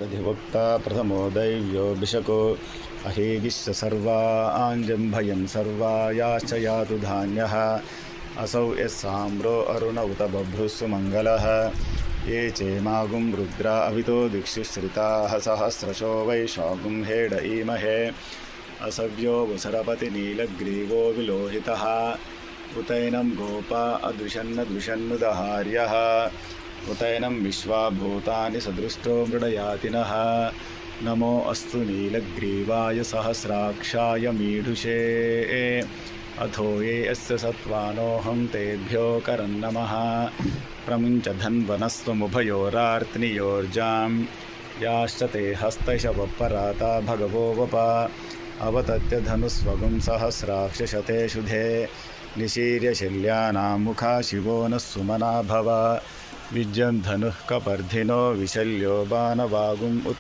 अधिवक्ता प्रथमो दैव्यो बिशको अहेगिश्च सर्वाञ्जम्भयन् सर्वायाश्च यातु धान्यः असौ यस्साम्रो अरुण उत बभ्रुस्सु मङ्गलः ये चेमागुं रुद्रा अवितो दिक्षुश्रिताः सहस्रशो वैशागुं हेड ईमहे असव्यो वसरपतिनीलग्रीवो विलोहितः उतैनं गोपा अदृशन्नदृशन्नुदहार्यः उतैनं विश्वा भूतानि सदृष्टो मृडयातिनः नमो अस्तु नीलग्रीवाय सहस्राक्षाय मीढुषे अथो ये अस्य सत्त्वानोऽहं तेभ्यो करन्नमः प्रमुञ्च धन्वनस्त्वमुभयोरार्त्नियोर्जां याश्च ते हस्तैषवपराता भगवो वप अवतत्य धनुस्वगुं सहस्राक्षशते शुधे निशीर्य शल्यानां मुखा शिवो नः सुमना भव विज्यं धनुः कपर्धिनो विशल्यो बाणवागुम्